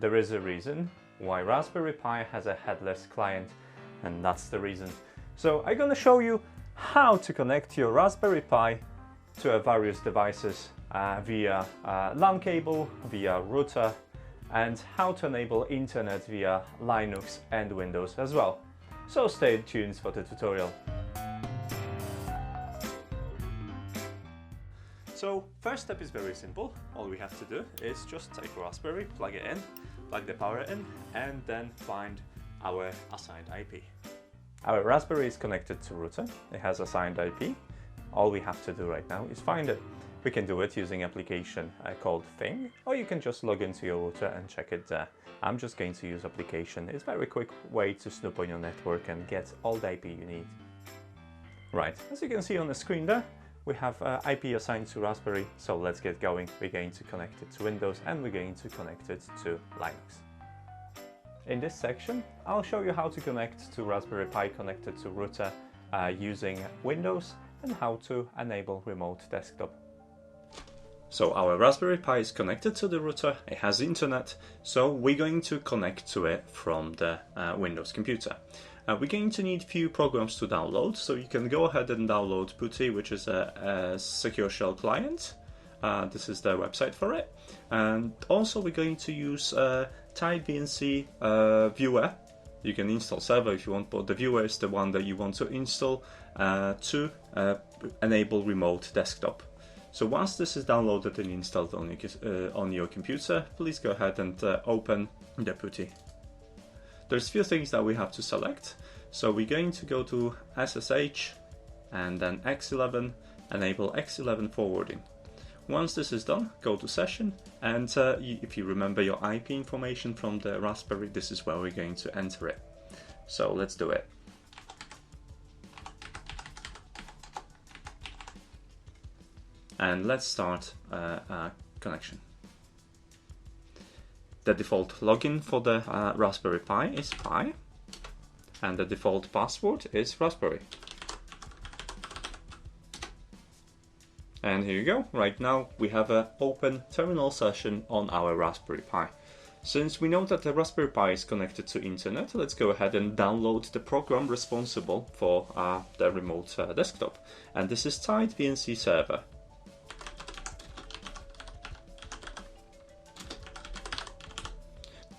there is a reason why Raspberry Pi has a headless client, and that's the reason. So I'm gonna show you how to connect your Raspberry Pi to various devices via LAN cable, via router, and how to enable internet via Linux and Windows as well. So stay tuned for the tutorial. So first step is very simple. All we have to do is just take a Raspberry, plug it in, plug the power in, and then find our assigned IP. Our Raspberry is connected to router. It has assigned IP. All we have to do right now is find it. We can do it using an application called Thing, or you can just log into your router and check it there. I'm just going to use application. It's a very quick way to snoop on your network and get all the IP you need. Right, as you can see on the screen there, we have IP assigned to Raspberry, so let's get going. We're going to connect it to Windows and we're going to connect it to Linux. In this section, I'll show you how to connect to Raspberry Pi connected to router using Windows and how to enable remote desktop. So our Raspberry Pi is connected to the router, it has internet, so we're going to connect to it from the Windows computer. We're going to need a few programs to download, so you can go ahead and download PuTTY, which is a secure shell client. This is the website for it. And also we're going to use TideVNC viewer. You can install server if you want, but the viewer is the one that you want to install to enable remote desktop. So once this is downloaded and installed on your computer, please go ahead and open the PuTTY. There's a few things that we have to select. So we're going to go to SSH and then X11, enable X11 forwarding. Once this is done, go to session, and if you remember your IP information from the Raspberry, this is where we're going to enter it. So let's do it. And let's start a connection. The default login for the Raspberry Pi is Pi, and the default password is Raspberry. And here you go. Right now we have an open terminal session on our Raspberry Pi. Since we know that the Raspberry Pi is connected to internet, let's go ahead and download the program responsible for the remote desktop. And this is TideVNC server.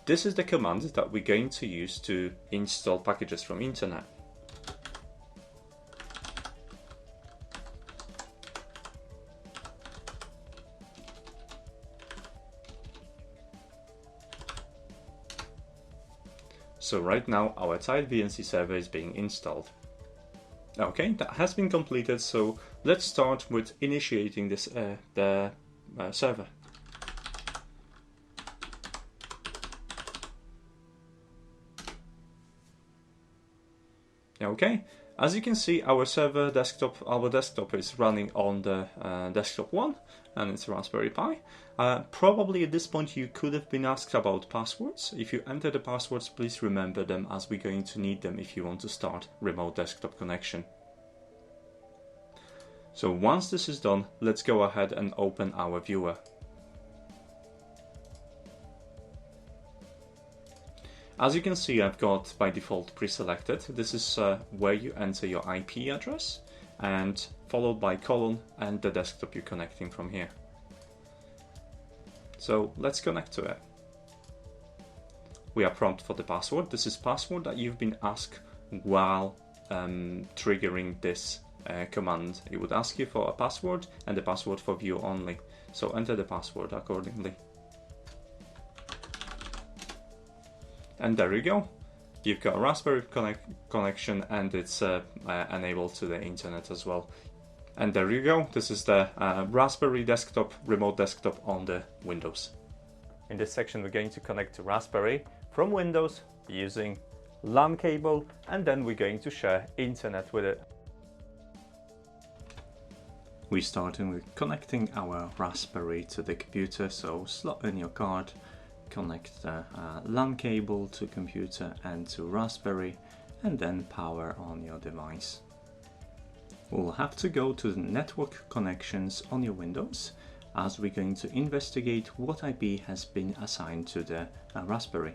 This is the command that we're going to use to install packages from internet. So right now our TideVNC server is being installed. Okay, that has been completed, so let's start with initiating this the server. Okay, as you can see, our desktop is running on the desktop 1, and it's Raspberry Pi. Probably at this point you could have been asked about passwords. If you enter the passwords, please remember them, as we're going to need them if you want to start remote desktop connection. So once this is done, let's go ahead and open our viewer. As you can see, I've got by default pre-selected. This is where you enter your IP address, and followed by colon and the desktop you're connecting from here. So let's connect to it. We are prompted for the password. This is password that you've been asked while triggering this command. It would ask you for a password and the password for view only. So enter the password accordingly. And there you go. You've got a Raspberry connection, and it's enabled to the internet as well. And there you go. This is the Raspberry desktop, remote desktop on the Windows. In this section, we're going to connect to Raspberry from Windows using LAN cable, and then we're going to share internet with it. We're starting with connecting our Raspberry to the computer, so slot in your card, connect the LAN cable to computer and to Raspberry, and then power on your device. We'll have to go to the network connections on your Windows, as we're going to investigate what IP has been assigned to the Raspberry.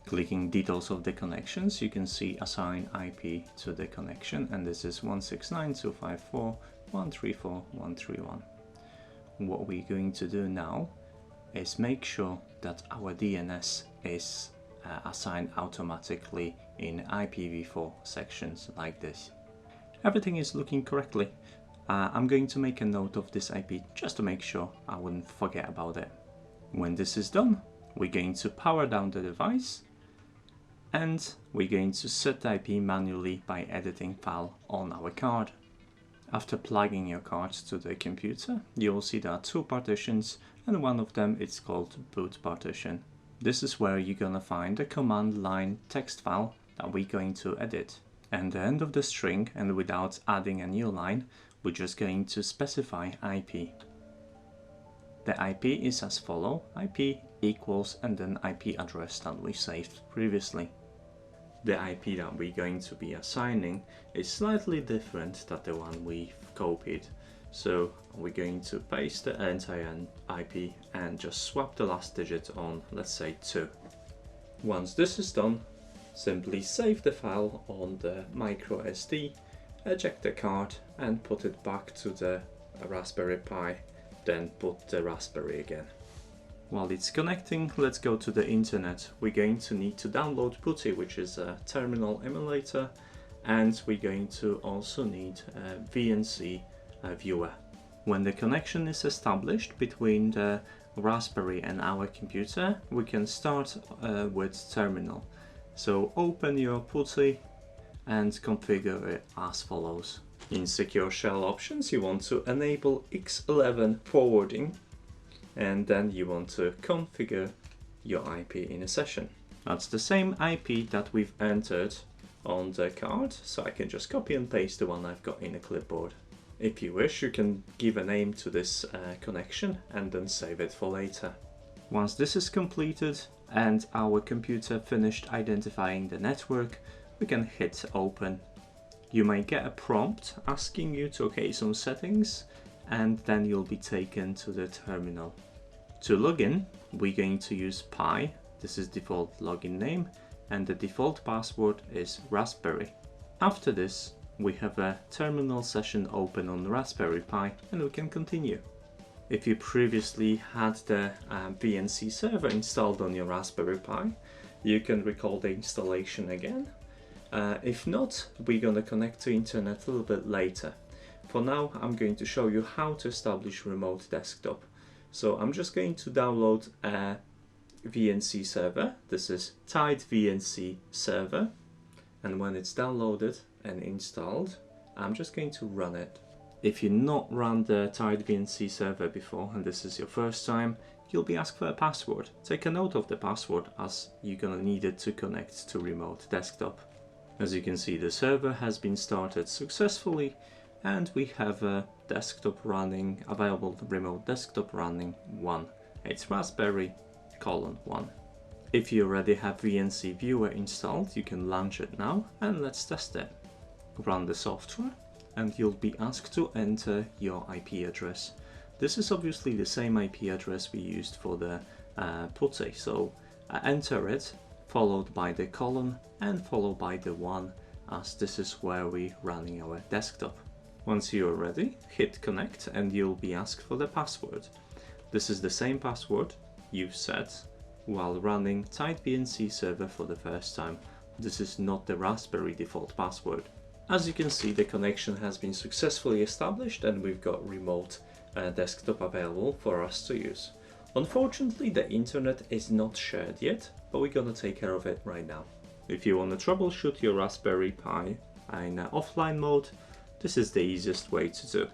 Clicking details of the connections, you can see assign IP to the connection, and this is 169.254.134.131. What we're going to do now is make sure that our DNS is assigned automatically in IPv4 sections like this. Everything is looking correctly. I'm going to make a note of this IP just to make sure I wouldn't forget about it. When this is done, we're going to power down the device, and we're going to set the IP manually by editing file on our card. After plugging your card to the computer, you'll see there are two partitions, and one of them is called boot partition. This is where you're gonna find the command line text file that we're going to edit. And the end of the string, and without adding a new line, we're just going to specify IP. The IP is as follows: IP equals and then IP address that we saved previously. The IP that we're going to be assigning is slightly different than the one we've copied. So we're going to paste the entire IP and just swap the last digit on, let's say 2. Once this is done, simply save the file on the micro SD, eject the card and put it back to the Raspberry Pi, then put the Raspberry again. While it's connecting, let's go to the internet. We're going to need to download PuTTY, which is a terminal emulator, and we're going to also need a VNC viewer. When the connection is established between the Raspberry and our computer, we can start with terminal. So open your PuTTY and configure it as follows. In Secure Shell options, you want to enable X11 forwarding, and then you want to configure your IP in a session. That's the same IP that we've entered on the card, so I can just copy and paste the one I've got in a clipboard. If you wish, you can give a name to this connection and then save it for later. Once this is completed and our computer finished identifying the network, we can hit open. You may get a prompt asking you to OK some settings, and then you'll be taken to the terminal. To log in, we're going to use Pi. This is default login name, and the default password is Raspberry. After this, we have a terminal session open on Raspberry Pi, and we can continue. If you previously had the VNC server installed on your Raspberry Pi, you can recall the installation again. If not, we're going to connect to internet a little bit later. For now, I'm going to show you how to establish remote desktop. So I'm just going to download a VNC server. This is Tide VNC server. And when it's downloaded and installed, I'm just going to run it. If you've not run the Tide VNC server before, and this is your first time, you'll be asked for a password. Take a note of the password, as you're going to need it to connect to remote desktop. As you can see, the server has been started successfully, and we have a desktop running, available remote desktop running 1. It's Raspberry:1. If you already have VNC viewer installed, you can launch it now, and let's test it. Run the software, and you'll be asked to enter your IP address. This is obviously the same IP address we used for the PuTTY, so enter it, followed by the colon, and followed by the 1, as this is where we're running our desktop. Once you're ready, hit connect, and you'll be asked for the password. This is the same password you've set while running Tide VNC server for the first time. This is not the Raspberry default password. As you can see, the connection has been successfully established, and we've got remote desktop available for us to use. Unfortunately, the internet is not shared yet, but we're gonna take care of it right now. If you want to troubleshoot your Raspberry Pi in offline mode, this is the easiest way to do.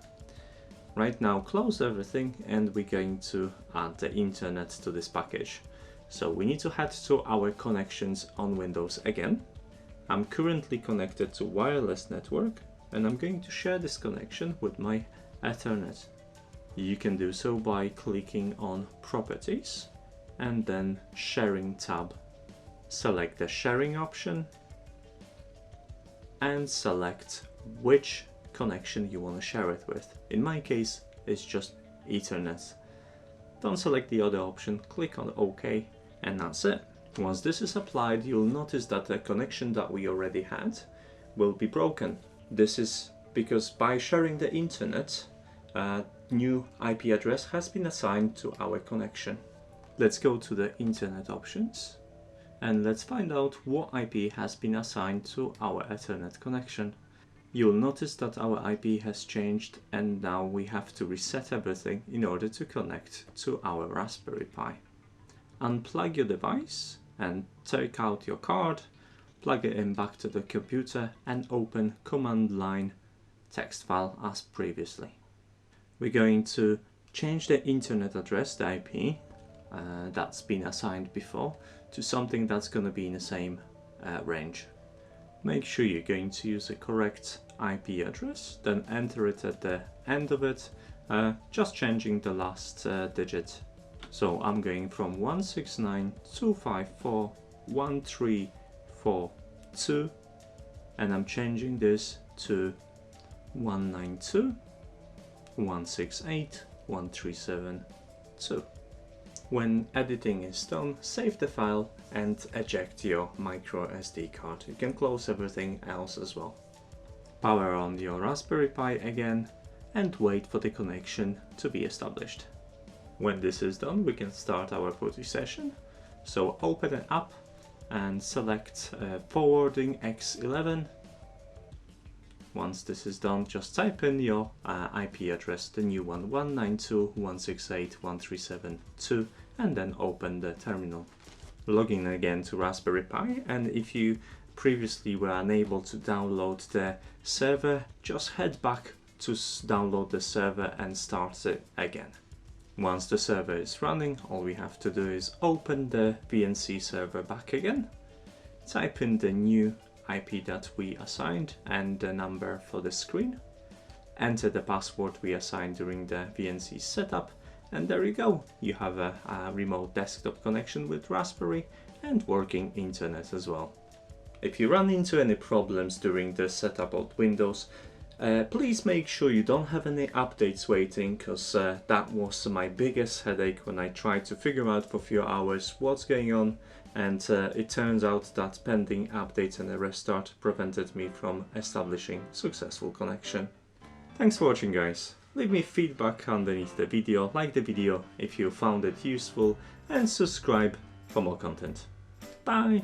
Right now, close everything, and we're going to add the internet to this package. So we need to head to our connections on Windows again. I'm currently connected to wireless network, and I'm going to share this connection with my Ethernet. You can do so by clicking on Properties and then Sharing tab. Select the sharing option and select which connection you want to share it with. In my case, it's just Ethernet. Don't select the other option, click on OK, and that's it. Once this is applied, you'll notice that the connection that we already had will be broken. This is because by sharing the internet, a new IP address has been assigned to our connection. Let's go to the internet options and let's find out what IP has been assigned to our Ethernet connection. You'll notice that our IP has changed and now we have to reset everything in order to connect to our Raspberry Pi. Unplug your device and take out your card, plug it in back to the computer and open command line text file as previously. We're going to change the internet address, the IP, that's been assigned before, to something that's going to be in the same range. Make sure you're going to use the correct IP address, then enter it at the end of it, just changing the last digit. So I'm going from 169.254.1342 and I'm changing this to 192.168.137.2. When editing is done, save the file and eject your micro SD card. You can close everything else as well. Power on your Raspberry Pi again and wait for the connection to be established. When this is done, we can start our PuTTY session. So open it up and select forwarding X11. Once this is done, just type in your IP address, the new one, 192.168.137.2, and then open the terminal. Log in again to Raspberry Pi, and if you previously were unable to download the server, just head back to download the server and start it again. Once the server is running, all we have to do is open the VNC server back again, type in the new IP that we assigned and the number for the screen, enter the password we assigned during the VNC setup, and there you go, you have a remote desktop connection with Raspberry and working internet as well. If you run into any problems during the setup of Windows, please make sure you don't have any updates waiting, because that was my biggest headache when I tried to figure out for a few hours what's going on, and it turns out that pending updates and a restart prevented me from establishing successful connection. Thanks for watching, guys. Leave me feedback underneath the video, like the video if you found it useful, and subscribe for more content. Bye!